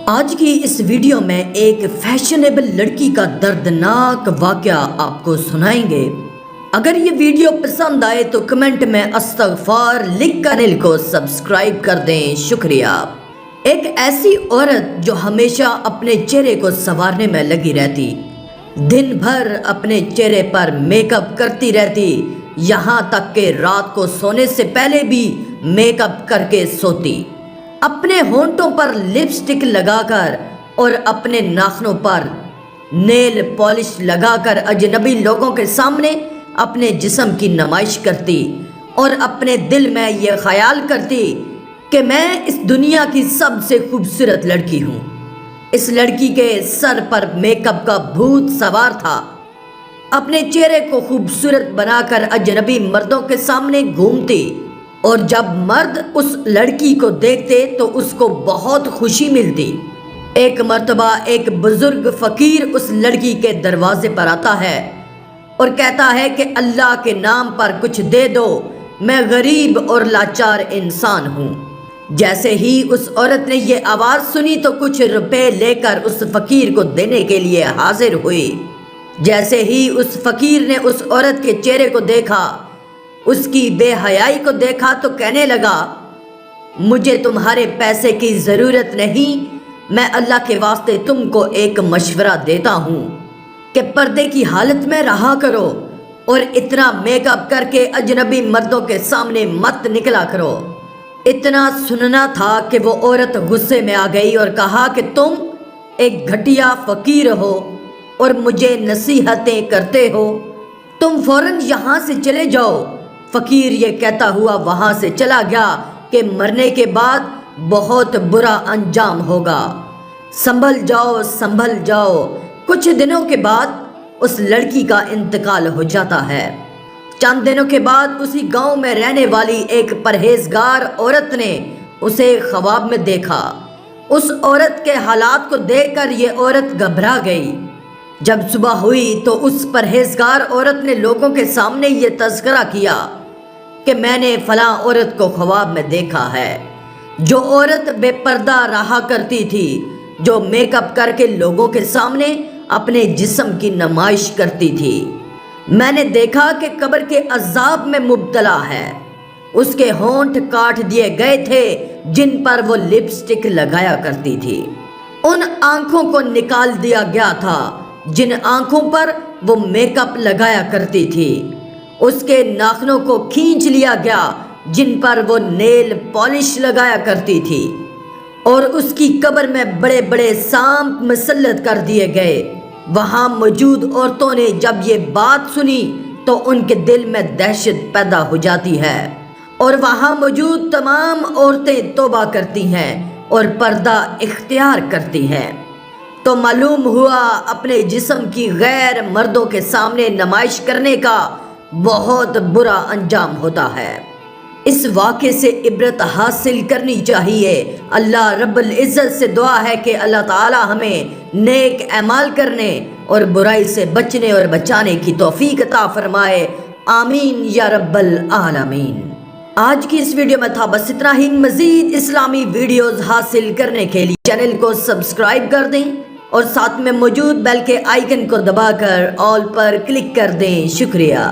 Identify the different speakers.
Speaker 1: آج کی اس ویڈیو میں ایک فیشنیبل لڑکی کا دردناک واقعہ آپ کو سنائیں گے۔ اگر یہ ویڈیو پسند آئے تو کمنٹ میں استغفار لکھ کر چینل کو سبسکرائب کر دیں، شکریہ۔ ایک ایسی عورت جو ہمیشہ اپنے چہرے کو سنوارنے میں لگی رہتی، دن بھر اپنے چہرے پر میک اپ کرتی رہتی، یہاں تک کہ رات کو سونے سے پہلے بھی میک اپ کر کے سوتی، اپنے ہونٹوں پر لپسٹک لگا کر اور اپنے ناخنوں پر نیل پالش لگا کر اجنبی لوگوں کے سامنے اپنے جسم کی نمائش کرتی اور اپنے دل میں یہ خیال کرتی کہ میں اس دنیا کی سب سے خوبصورت لڑکی ہوں۔ اس لڑکی کے سر پر میک اپ کا بھوت سوار تھا، اپنے چہرے کو خوبصورت بنا کر اجنبی مردوں کے سامنے گھومتی، اور جب مرد اس لڑکی کو دیکھتے تو اس کو بہت خوشی ملتی۔ ایک مرتبہ ایک بزرگ فقیر اس لڑکی کے دروازے پر آتا ہے اور کہتا ہے کہ اللہ کے نام پر کچھ دے دو، میں غریب اور لاچار انسان ہوں۔ جیسے ہی اس عورت نے یہ آواز سنی تو کچھ روپے لے کر اس فقیر کو دینے کے لیے حاضر ہوئی۔ جیسے ہی اس فقیر نے اس عورت کے چہرے کو دیکھا، اس کی بے حیائی کو دیکھا تو کہنے لگا، مجھے تمہارے پیسے کی ضرورت نہیں، میں اللہ کے واسطے تم کو ایک مشورہ دیتا ہوں کہ پردے کی حالت میں رہا کرو اور اتنا میک اپ کر کے اجنبی مردوں کے سامنے مت نکلا کرو۔ اتنا سننا تھا کہ وہ عورت غصے میں آ گئی اور کہا کہ تم ایک گھٹیا فقیر ہو اور مجھے نصیحتیں کرتے ہو، تم فوراً یہاں سے چلے جاؤ۔ فقیر یہ کہتا ہوا وہاں سے چلا گیا کہ مرنے کے بعد بہت برا انجام ہوگا، سنبھل جاؤ سنبھل جاؤ۔ کچھ دنوں کے بعد اس لڑکی کا انتقال ہو جاتا ہے۔ چند دنوں کے بعد اسی گاؤں میں رہنے والی ایک پرہیزگار عورت نے اسے خواب میں دیکھا۔ اس عورت کے حالات کو دیکھ کر یہ عورت گھبرا گئی۔ جب صبح ہوئی تو اس پرہیزگار عورت نے لوگوں کے سامنے یہ تذکرہ کیا کہ میں نے فلاں عورت کو خواب میں دیکھا ہے، جو عورت بے پردہ رہا کرتی تھی، جو میک اپ کر کے لوگوں کے سامنے اپنے جسم کی نمائش کرتی تھی۔ میں نے دیکھا کہ قبر کے عذاب میں مبتلا ہے، اس کے ہونٹ کاٹ دیے گئے تھے جن پر وہ لپسٹک لگایا کرتی تھی، ان آنکھوں کو نکال دیا گیا تھا جن آنکھوں پر وہ میک اپ لگایا کرتی تھی، اس کے ناخنوں کو کھینچ لیا گیا جن پر وہ نیل پالش لگایا کرتی تھی، اور اس کی قبر میں بڑے بڑے سانپ مسلط کر دیے گئے۔ وہاں موجود عورتوں نے جب یہ بات سنی تو ان کے دل میں دہشت پیدا ہو جاتی ہے، اور وہاں موجود تمام عورتیں توبہ کرتی ہیں اور پردہ اختیار کرتی ہیں۔ تو معلوم ہوا اپنے جسم کی غیر مردوں کے سامنے نمائش کرنے کا بہت برا انجام ہوتا ہے۔ اس واقعے سے عبرت حاصل کرنی چاہیے۔ اللہ رب العزت سے دعا ہے کہ اللہ تعالی ہمیں نیک اعمال کرنے اور برائی سے بچنے اور بچانے کی توفیق عطا فرمائے، آمین یا رب العالمین۔ آج کی اس ویڈیو میں تھا بس اتنا ہی۔ مزید اسلامی ویڈیوز حاصل کرنے کے لیے چینل کو سبسکرائب کر دیں اور ساتھ میں موجود بیل کے آئیکن کو دبا کر آل پر کلک کر دیں، شکریہ۔